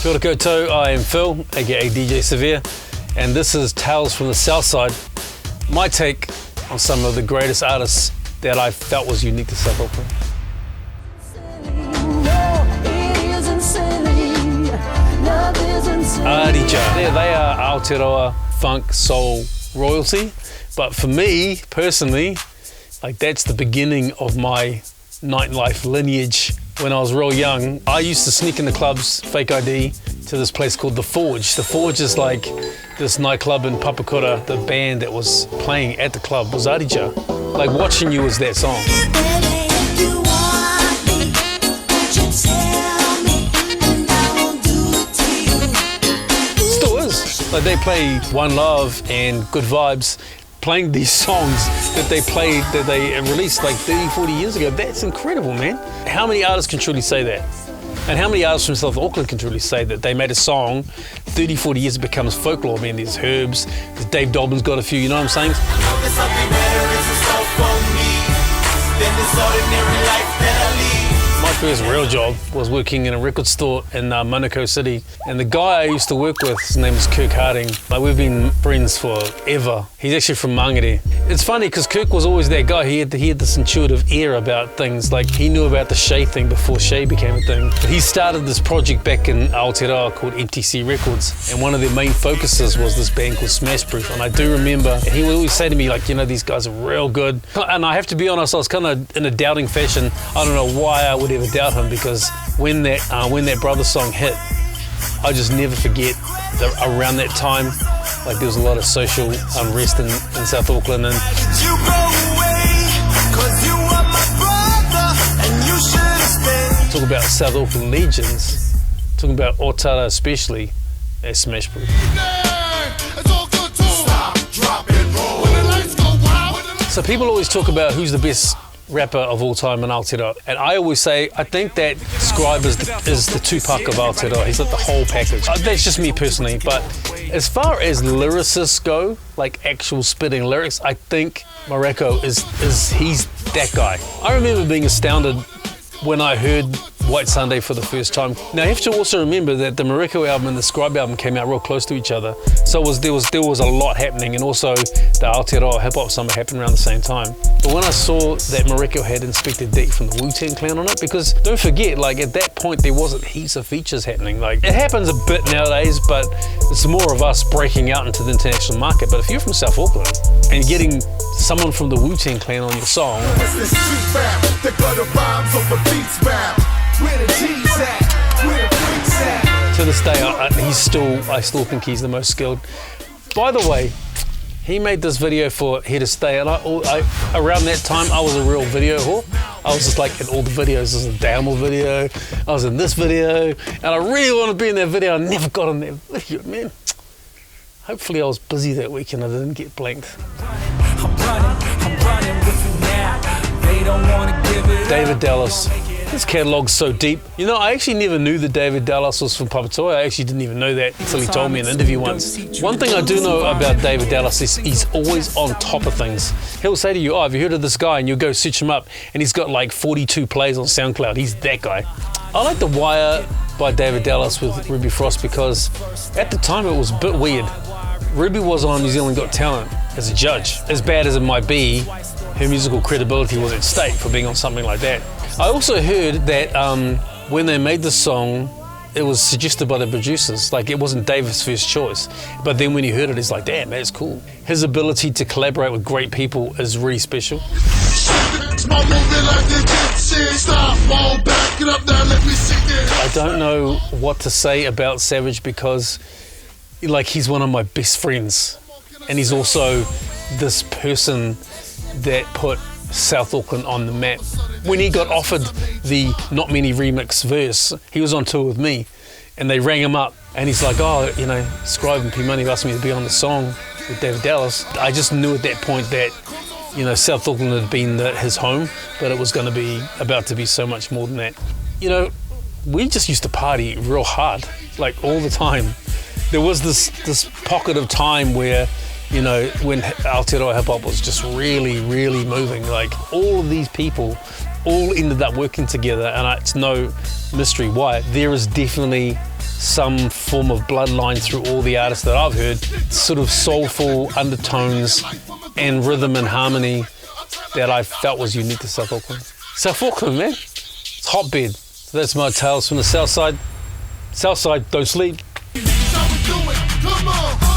Kia ora koutou, I am Phil, aka DJ Sir-Vere, and this is Tales from the Southside, my take on some of the greatest artists that I felt was unique to South Auckland. Aotearoa. They are Aotearoa funk soul royalty, but for me personally, like that's the beginning of my nightlife lineage. When I was real young, I used to sneak in the clubs, fake ID, to this place called The Forge. The Forge is like this nightclub in Papakura. The band that was playing at the club was Aotearoa. Like Watching You was that song. Still is. Like they play One Love and Good Vibes, playing these songs that they played, that they released like 30, 40 years ago. That's incredible, man. How many artists can truly say that? And how many artists from South Auckland can truly say that they made a song, 30, 40 years it becomes folklore? I mean, there's Herbs, there's Dave Dobbin's got a few, you know what I'm saying? There's something better, it's a soul for me than this ordinary life that I lead. My first real job was working in a record store in Manukau City, and the guy I used to work with, his name is Kirk Harding. Like we've been friends forever. He's actually from Mangere. It's funny because Kirk was always that guy. He had this intuitive ear about things. Like he knew about the Shay thing before Shay became a thing. But he started this project back in Aotearoa called MTC Records, and one of their main focuses was this band called Smash Proof. And I do remember he would always say to me, like, you know, these guys are real good. And I have to be honest, I was kind of in a doubting fashion. I don't know why I would ever doubt him, because when that Brother song hit, I just never forget that around that time, like there was a lot of social unrest in South Auckland, and You go away, 'cause you are my brother, and you should stay. talk about South Auckland legends, talking about Otara especially, as Smash Proof. So people always talk about who's the best rapper of all time in Aotearoa, and I always say I think that Scribe is the Tupac of Aotearoa. He's like the whole package. That's just me personally, but as far as lyricists go, like actual spitting lyrics, I think Mareko he's that guy. I remember being astounded when I heard White Sunday for the first time. Now you have to also remember that the Mareko album and the Scribe album came out real close to each other, so there was a lot happening, and also the Aotearoa hip hop summer happened around the same time. But when I saw that Mareko had Inspector Deck from the Wu-Tang Clan on it, because don't forget, like at that point there wasn't heaps of features happening. Like it happens a bit nowadays, but it's more of us breaking out into the international market. But if you're from South Auckland and getting someone from the Wu-Tang Clan on your song, to this day, I still think he's the most skilled. By the way, he made this video for Here to Stay, and around that time I was a real video whore. I was just like in all the videos. There was a Downwell video, I was in this video, and I really want to be in that video. I never got in that video, man. Hopefully I was busy that week and I didn't get blanked. I'm running with you now. They don't wanna give it David Dallas. His catalogue's so deep. You know, I actually never knew that David Dallas was from Papatoa. I actually didn't even know that until he told me in an interview once. One thing I do know about David Dallas is he's always on top of things. He'll say to you, oh, have you heard of this guy? And you'll go search him up, and he's got like 42 plays on SoundCloud. He's that guy. I like The Wire by David Dallas with Ruby Frost because at the time it was a bit weird. Ruby was on New Zealand Got Talent as a judge. As bad as it might be, her musical credibility was at stake for being on something like that. I also heard that when they made the song, it was suggested by the producers. Like it wasn't David's first choice. But then when he heard it, he's like, damn, that's cool. His ability to collaborate with great people is really special. I don't know what to say about Savage because like he's one of my best friends. And he's also this person that put South Auckland on the map. When he got offered the Not Many remix verse, he was on tour with me and they rang him up and he's like, oh, you know, Scribe and P Money asked me to be on the song with David Dallas. I just knew at that point that, you know, South Auckland had been his home, but it was going to be about to be so much more than that. You know, we just used to party real hard, like all the time. There was this pocket of time where, you know, when Aotearoa hip hop was just really, really moving. Like all of these people all ended up working together, and it's no mystery why. There is definitely some form of bloodline through all the artists that I've heard, sort of soulful undertones and rhythm and harmony that I felt was unique to South Auckland. South Auckland, man, it's hotbed. So that's my tales from the Southside. Southside, don't sleep. That's how we do it. Come on.